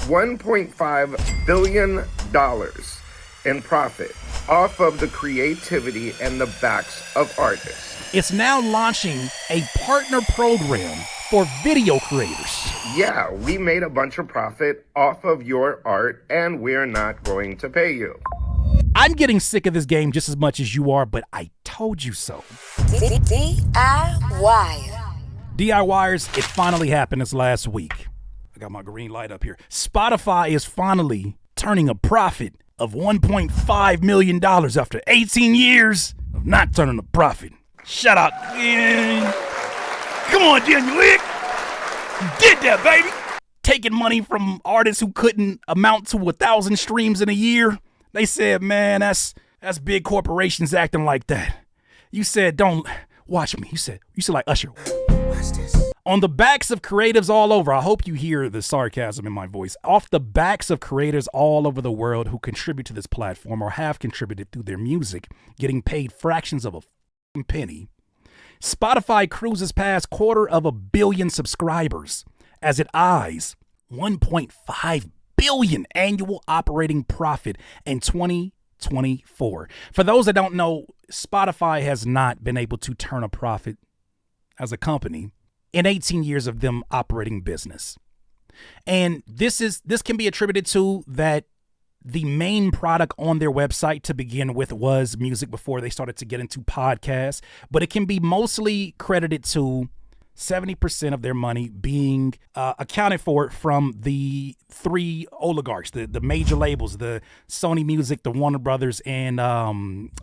$1.5 billion in profit off of the creativity and the backs of artists. It's now launching a partner program for video creators. Yeah, we made a bunch of profit off of your art, and we're not going to pay you. I'm getting sick of this game just as much as you are, but I told you so. DIY. DIYers, it finally happened this last week. I got my green light up here. Spotify is finally turning a profit of $1.5 million after 18 years of not turning a profit. Shout out. Come on, Daniel Wick. You did that, baby. Taking money from artists who couldn't amount to 1,000 streams in a year. They said, man, that's big corporations acting like that. You said, don't watch me. You said like Usher. Watch this. On the backs of creatives all over, I hope you hear the sarcasm in my voice. Off the backs of creators all over the world who contribute to this platform or have contributed through their music, getting paid fractions of a penny. Spotify cruises past 250 million subscribers as it eyes 1.5 billion annual operating profit in 2024. For those that don't know, Spotify has not been able to turn a profit as a company in 18 years of them operating business. And this can be attributed to that the main product on their website to begin with was music before they started to get into podcasts, but it can be mostly credited to 70% of their money being accounted for from the three oligarchs, the major labels, the Sony Music, the Warner Brothers, and I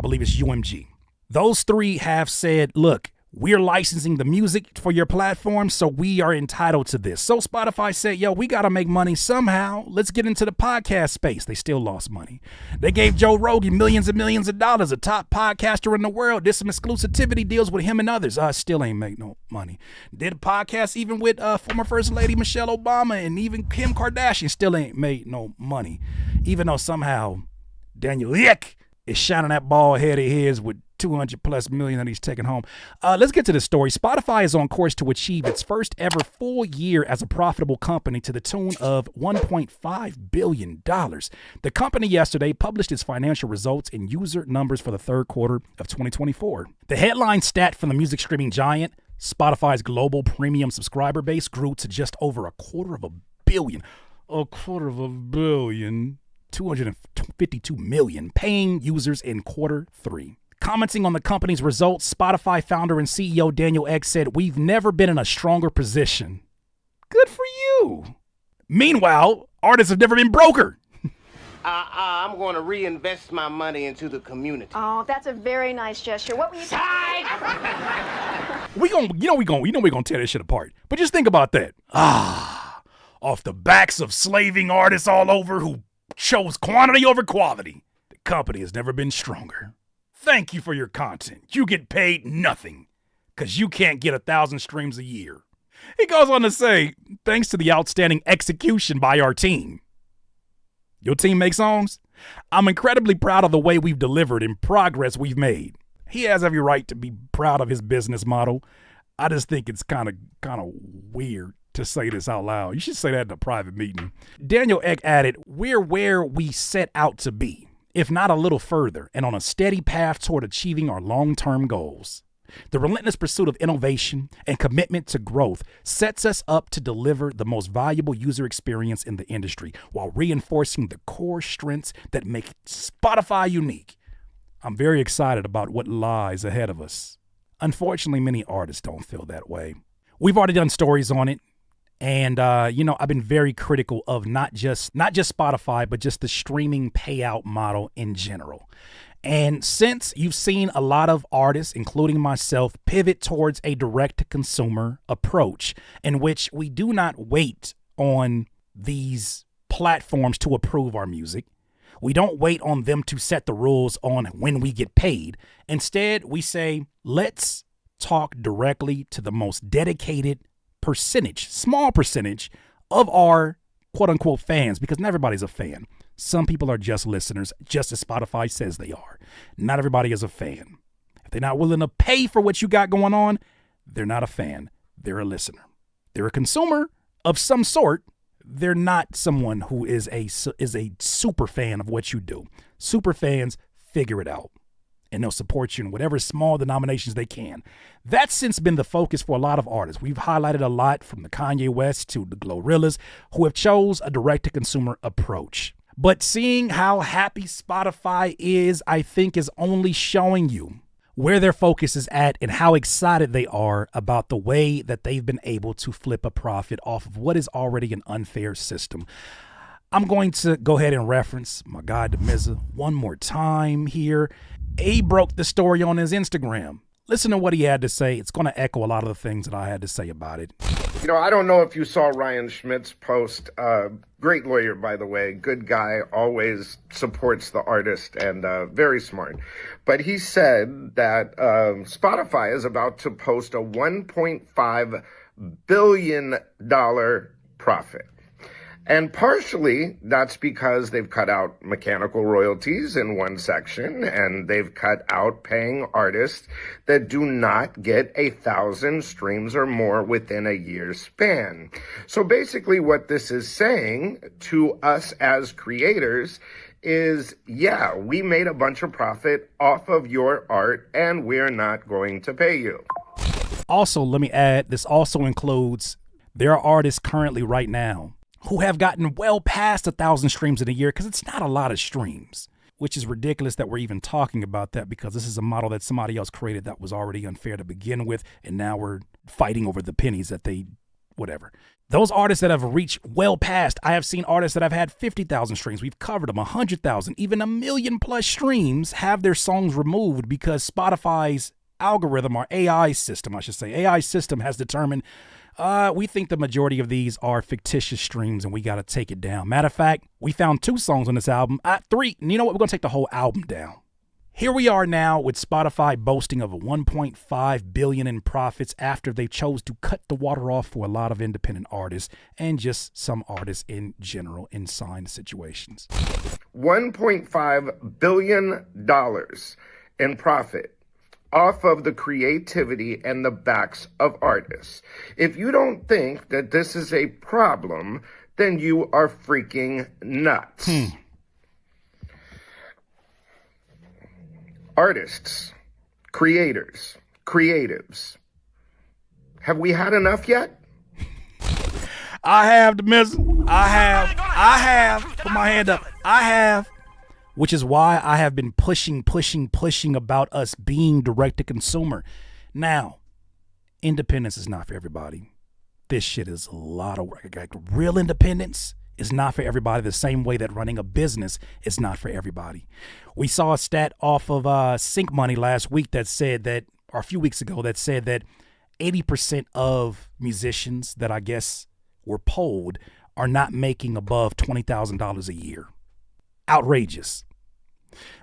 believe it's UMG. Those three have said, look, we're licensing the music for your platform, so we are entitled to this. So Spotify said, yo, we got to make money somehow. Let's get into the podcast space. They still lost money. They gave Joe Rogan millions and millions of dollars, a top podcaster in the world. Did some exclusivity deals with him and others. Still ain't make no money. Did a podcast even with former First Lady Michelle Obama and even Kim Kardashian. Still ain't made no money. Even though somehow Daniel Ek is shining that bald head of his with 200 plus million that he's taking home. Let's get to the story. Spotify is on course to achieve its first ever full year as a profitable company to the tune of $1.5 billion. The company yesterday published its financial results and user numbers for the third quarter of 2024. The headline stat from the music streaming giant, Spotify's global premium subscriber base grew to just over 250 million. 252 million paying users in quarter three. Commenting on the company's results, Spotify founder and CEO Daniel Ek said, "We've never been in a stronger position." Good for you. Meanwhile, artists have never been broker. I'm going to reinvest my money into the community. Oh, that's a very nice gesture. What were you saying? We're gonna tear this shit apart. But just think about that. Off the backs of slaving artists all over who chose quantity over quality, the company has never been stronger. Thank you for your content. You get paid nothing because you can't get 1,000 streams a year. He goes on to say, thanks to the outstanding execution by our team. Your team makes songs? I'm incredibly proud of the way we've delivered and progress we've made. He has every right to be proud of his business model. I just think it's kind of weird to say this out loud. You should say that in a private meeting. Daniel Ek added, we're where we set out to be, if not a little further, and on a steady path toward achieving our long-term goals. The relentless pursuit of innovation and commitment to growth sets us up to deliver the most valuable user experience in the industry while reinforcing the core strengths that make Spotify unique. I'm very excited about what lies ahead of us. Unfortunately, many artists don't feel that way. We've already done stories on it. And, I've been very critical of not just Spotify, but just the streaming payout model in general. And since you've seen a lot of artists, including myself, pivot towards a direct-to-consumer approach in which we do not wait on these platforms to approve our music. We don't wait on them to set the rules on when we get paid. Instead, we say, let's talk directly to the most dedicated small percentage of our quote unquote fans, because not everybody's a fan. Some people are just listeners, just as Spotify says they are. Not everybody is a fan. If they're not willing to pay for what you got going on, they're not a fan. They're a listener. They're a consumer of some sort. they're not someone who is a super fan of what you do. Super fans figure it out, and they'll support you in whatever small denominations they can. That's since been the focus for a lot of artists. We've highlighted a lot, from the Kanye West to the Glorillaz, who have chose a direct-to-consumer approach. But seeing how happy Spotify is, I think, is only showing you where their focus is at and how excited they are about the way that they've been able to flip a profit off of what is already an unfair system. I'm going to go ahead and reference my guy, DeMizza, one more time here. He broke the story on his Instagram. Listen to what he had to say. It's going to echo a lot of the things that I had to say about it. You know, I don't know if you saw Ryan Schmidt's post. Great lawyer, by the way. Good guy. Always supports the artist and very smart. But he said that Spotify is about to post a $1.5 billion profit. And partially that's because they've cut out mechanical royalties in one section, and they've cut out paying artists that do not get 1,000 streams or more within a year's span. So basically what this is saying to us as creators is, yeah, we made a bunch of profit off of your art and we're not going to pay you. Also, let me add, this also includes, there are artists currently right now who have gotten well past 1,000 streams in a year, because it's not a lot of streams, which is ridiculous that we're even talking about that, because this is a model that somebody else created that was already unfair to begin with, and now we're fighting over the pennies that they, whatever. Those artists that have reached well past, I have seen artists that have had 50,000 streams. We've covered them, 100,000, even 1 million plus streams have their songs removed because Spotify's algorithm, or AI system, I should say, AI system has determined we think the majority of these are fictitious streams and we got to take it down. Matter of fact, we found 2 songs on this album, 3. And you know what? We're going to take the whole album down. Here we are now with Spotify boasting of a $1.5 billion in profits after they chose to cut the water off for a lot of independent artists and just some artists in general in signed situations. $1.5 billion in profit off of the creativity and the backs of artists. If you don't think that this is a problem, then you are freaking nuts. Artists, creators, creatives, have we had enough yet? I have, DeMizza. I have. Put my hand up. I have. Which is why I have been pushing about us being direct to consumer. Now, independence is not for everybody. This shit is a lot of work. Like, real independence is not for everybody, the same way that running a business is not for everybody. We saw a stat off of Sync Money last week that said that, or a few weeks ago, that said that 80% of musicians that I guess were polled are not making above $20,000 a year. Outrageous.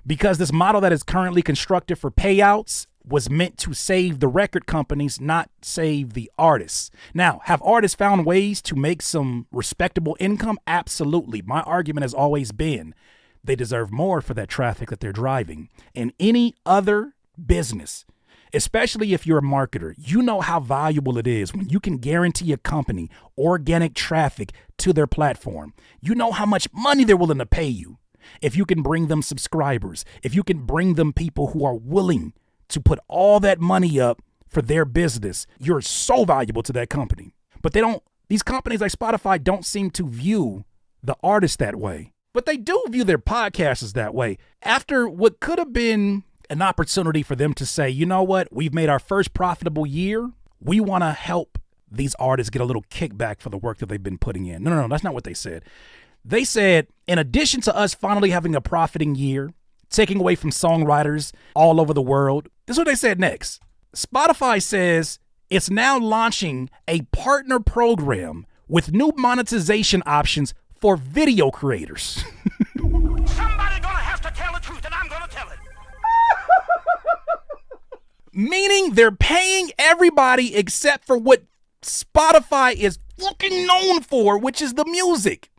Because this model that is currently constructed for payouts was meant to save the record companies, not save the artists. Now, have artists found ways to make some respectable income? Absolutely. My argument has always been they deserve more for that traffic that they're driving. In any other business, especially if you're a marketer, you know how valuable it is when you can guarantee a company organic traffic to their platform. You know how much money they're willing to pay you if you can bring them subscribers, if you can bring them people who are willing to put all that money up for their business. You're so valuable to that company. But these companies like Spotify don't seem to view the artist that way. But they do view their podcasters that way. After what could have been an opportunity for them to say, you know what, we've made our first profitable year. We want to help these artists get a little kickback for the work that they've been putting in. No, that's not what they said. They said, in addition to us finally having a profiting year, taking away from songwriters all over the world, this is what they said next. Spotify says it's now launching a partner program with new monetization options for video creators. Somebody gonna have to tell the truth, and I'm gonna tell it. Meaning they're paying everybody except for what Spotify is fucking known for, which is the music.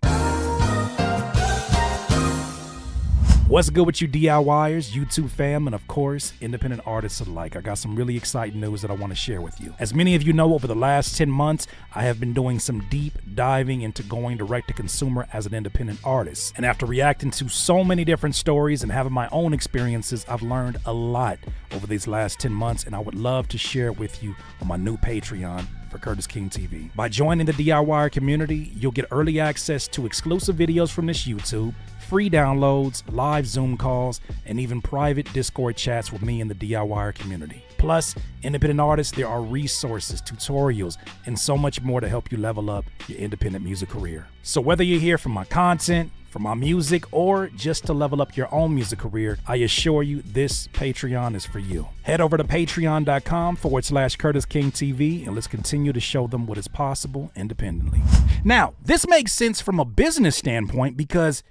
What's good with you DIYers, YouTube fam, and of course, independent artists alike? I got some really exciting news that I want to share with you. As many of you know, over the last 10 months, I have been doing some deep diving into going direct to consumer as an independent artist. And after reacting to so many different stories and having my own experiences, I've learned a lot over these last 10 months, and I would love to share it with you on my new Patreon for Curtis King TV. By joining the DIY community, you'll get early access to exclusive videos from this YouTube, free downloads, live Zoom calls, and even private Discord chats with me and the DIY community. Plus, independent artists, there are resources, tutorials, and so much more to help you level up your independent music career. So whether you're here for my content, for my music, or just to level up your own music career, I assure you this Patreon is for you. Head over to patreon.com/Curtis King TV and let's continue to show them what is possible independently. Now, this makes sense from a business standpoint because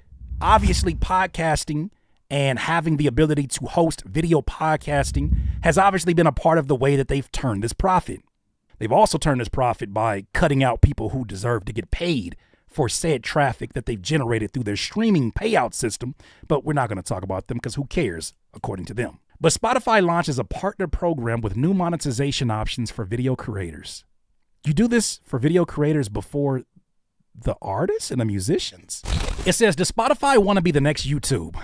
obviously podcasting and having the ability to host video podcasting has obviously been a part of the way that they've turned this profit. They've also turned this profit by cutting out people who deserve to get paid for said traffic that they've generated through their streaming payout system, but we're not going to talk about them because who cares, according to them. But Spotify launches a partner program with new monetization options for video creators. You do this for video creators before the artists and the musicians. It says, does Spotify want to be the next YouTube?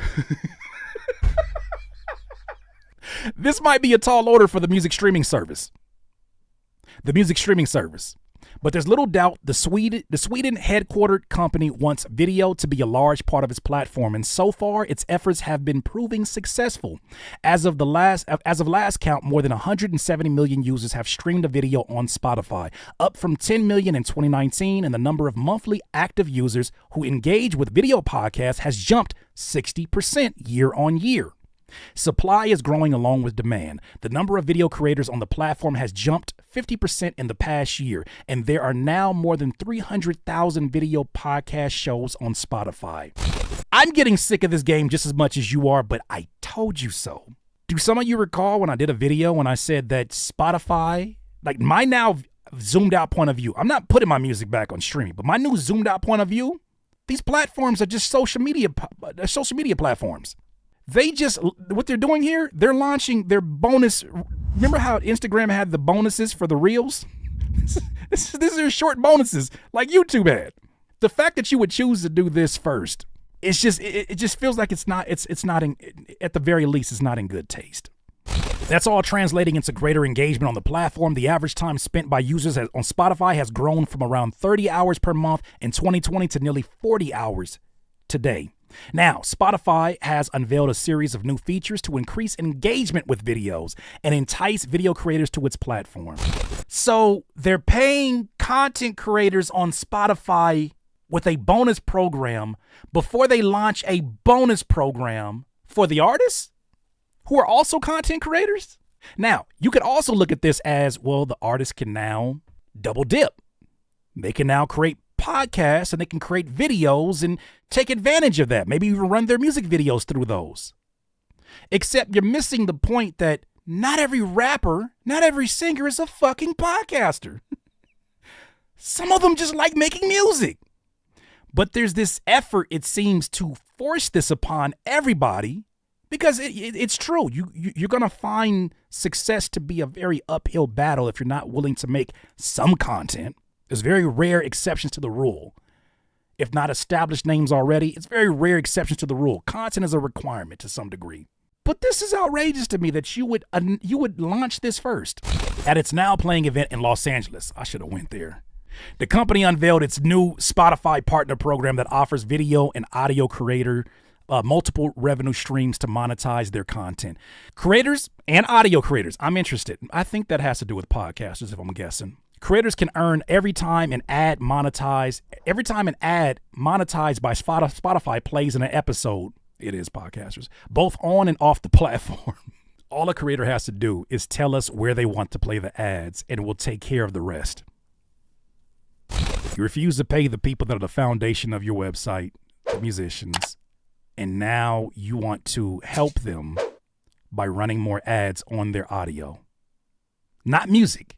This might be a tall order for the music streaming service. But there's little doubt the Sweden headquartered company wants video to be a large part of its platform, and so far its efforts have been proving successful. As of last count, more than 170 million users have streamed a video on Spotify, up from 10 million in 2019, and the number of monthly active users who engage with video podcasts has jumped 60% year on year. Supply is growing along with demand. The number of video creators on the platform has jumped 50% in the past year, and there are now more than 300,000 video podcast shows on Spotify. I'm getting sick of this game just as much as you are, but I told you so. Do some of you recall when I did a video when I said that Spotify, like my now zoomed out point of view, I'm not putting my music back on streaming, but my new zoomed out point of view, these platforms are just social media platforms. What they're doing here, they're launching their bonus. Remember how Instagram had the bonuses for the reels? These are short bonuses like YouTube had. The fact that you would choose to do this first, it just feels like it's not at the very least, it's not in good taste. That's all translating into greater engagement on the platform. The average time spent by users on Spotify has grown from around 30 hours per month in 2020 to nearly 40 hours today. Now, Spotify has unveiled a series of new features to increase engagement with videos and entice video creators to its platform. So they're paying content creators on Spotify with a bonus program before they launch a bonus program for the artists who are also content creators. Now, you could also look at this as, well, the artists can now double dip. They can now create podcasts and they can create videos and take advantage of that. Maybe even run their music videos through those. Except you're missing the point that not every rapper, not every singer is a fucking podcaster. Some of them just like making music. But there's this effort, it seems, to force this upon everybody because it's true. You're going to find success to be a very uphill battle if you're not willing to make some content. There's very rare exceptions to the rule. If not established names already, it's very rare exceptions to the rule. Content is a requirement to some degree. But this is outrageous to me that you would launch this first. At its Now Playing event in Los Angeles, I should have went there. The company unveiled its new Spotify partner program that offers video and audio creator multiple revenue streams to monetize their content. Creators and audio creators, I'm interested. I think that has to do with podcasters, if I'm guessing. Creators can earn every time an ad monetized by Spotify plays in an episode. It is podcasters, both on and off the platform. All a creator has to do is tell us where they want to play the ads, and we'll take care of the rest. You refuse to pay the people that are the foundation of your website, the musicians, and now you want to help them by running more ads on their audio. Not music.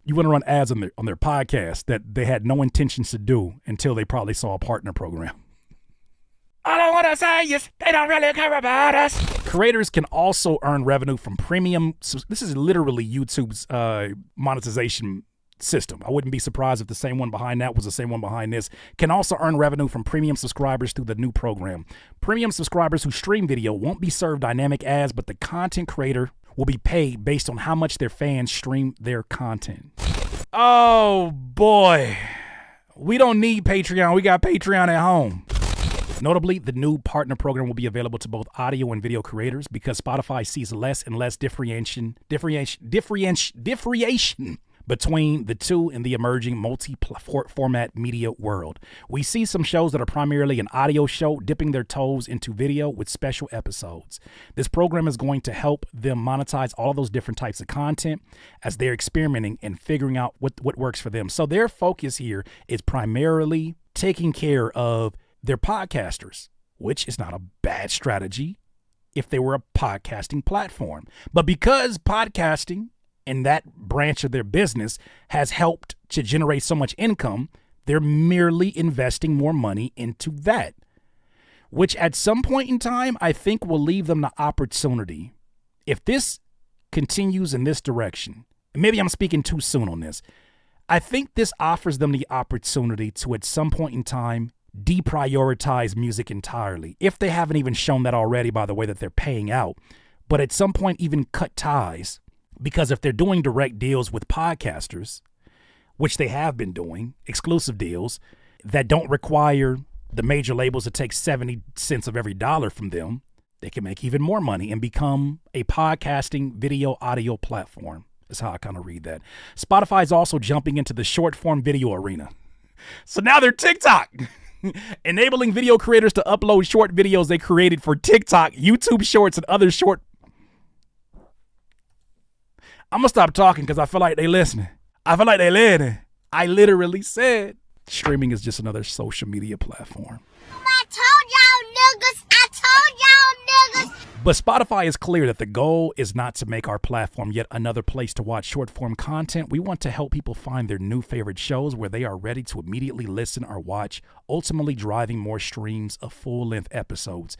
You want to run ads on their podcast that they had no intentions to do until they probably saw a partner program. All I want to say is they don't really care about us. Creators can also earn revenue from premium. This is literally YouTube's monetization system. I wouldn't be surprised if the same one behind that was the same one behind this. Can also earn revenue from premium subscribers through the new program. Premium subscribers who stream video won't be served dynamic ads, but the content creator will be paid based on how much their fans stream their content. Oh boy. We don't need Patreon. We got Patreon at home. Notably, the new partner program will be available to both audio and video creators because Spotify sees less and less differentiation between the two in the emerging multi-format media world. We see some shows that are primarily an audio show dipping their toes into video with special episodes. This program is going to help them monetize all those different types of content as they're experimenting and figuring out what works for them. So their focus here is primarily taking care of their podcasters, which is not a bad strategy if they were a podcasting platform. But because podcasting and that branch of their business has helped to generate so much income, they're merely investing more money into that, which at some point in time, I think will leave them the opportunity. If this continues in this direction, and maybe I'm speaking too soon on this, I think this offers them the opportunity to at some point in time deprioritize music entirely, if they haven't even shown that already by the way that they're paying out, but at some point even cut ties. Because if they're doing direct deals with podcasters, which they have been doing, exclusive deals that don't require the major labels to take 70 cents of every dollar from them, they can make even more money and become a podcasting video audio platform. That's how I kind of read that. Spotify is also jumping into the short form video arena. So now they're TikTok. Enabling video creators to upload short videos they created for TikTok, YouTube Shorts, and other short. I'm going to stop talking because I feel like they listening. I I literally said streaming is just another social media platform. I told y'all niggas. But Spotify is clear that the goal is not to make our platform yet another place to watch short-form content. We want to help people find their new favorite shows where they are ready to immediately listen or watch, ultimately driving more streams of full-length episodes.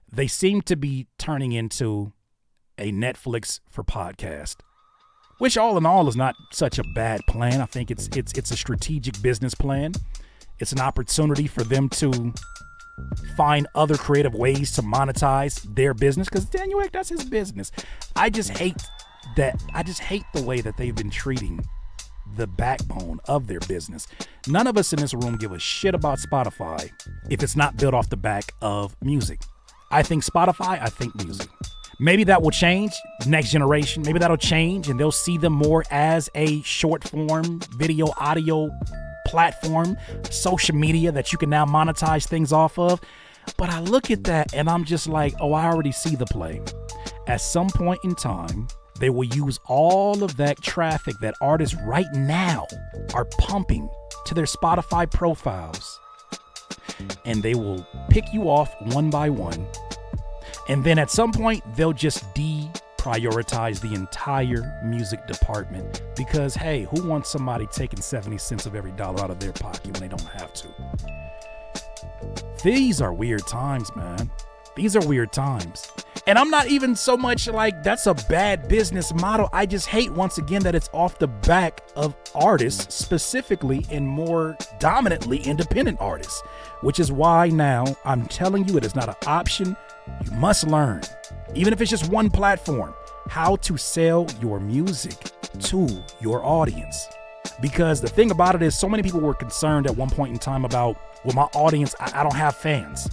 They seem to be turning into a Netflix for podcast, which all in all is not such a bad plan. I think it's a strategic business plan. It's an opportunity for them to find other creative ways to monetize their business, because Daniel Ek, that's his business. I just hate the way that they've been treating the backbone of their business. None of us in this room give a shit about Spotify if it's not built off the back of music. I think Spotify, I think music. Maybe that will change next generation. Maybe that'll change and they'll see them more as a short form video audio platform, social media that you can now monetize things off of. But I look at that and I'm just like, oh, I already see the play. At some point in time, they will use all of that traffic that artists right now are pumping to their Spotify profiles, and they will pick you off one by one. And then at some point, they'll just deprioritize the entire music department because, hey, who wants somebody taking 70 cents of every dollar out of their pocket when they don't have to? These are weird times, man. These are weird times. And I'm not even so much like that's a bad business model. I just hate, once again, that it's off the back of artists, specifically and more dominantly independent artists, which is why now I'm telling you it is not an option. You must learn, even if it's just one platform, how to sell your music to your audience. Because the thing about it is, so many people were concerned at one point in time about, well, my audience, I don't have fans.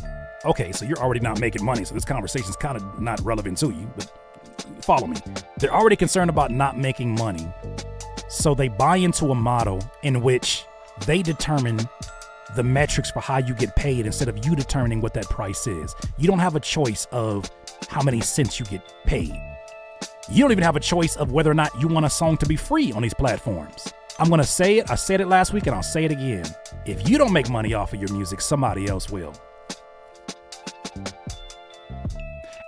Okay, so you're already not making money, so this conversation is kind of not relevant to you, but follow me. They're already concerned about not making money, so they buy into a model in which they determine the metrics for how you get paid instead of you determining what that price is. You don't have a choice of how many cents you get paid. You don't even have a choice of whether or not you want a song to be free on these platforms. I'm going to say it. I said it last week and I'll say it again. If you don't make money off of your music, somebody else will.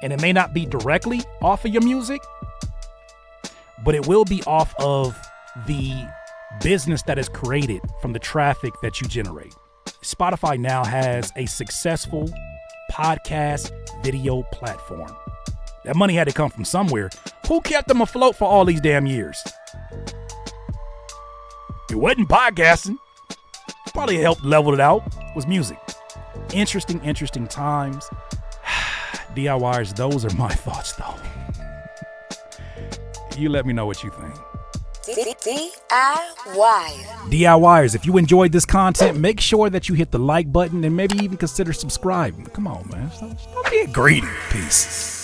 And it may not be directly off of your music, but it will be off of the business that is created from the traffic that you generate. Spotify now has a successful podcast video platform. That money had to come from somewhere. Who kept them afloat for all these damn years? It wasn't podcasting. Probably helped level it out. It was music. Interesting times. DIYers, those are my thoughts, though. You let me know what you think. DIYers, if you enjoyed this content, make sure that you hit the like button and maybe even consider subscribing. Come on, man. Don't be greedy. Peace.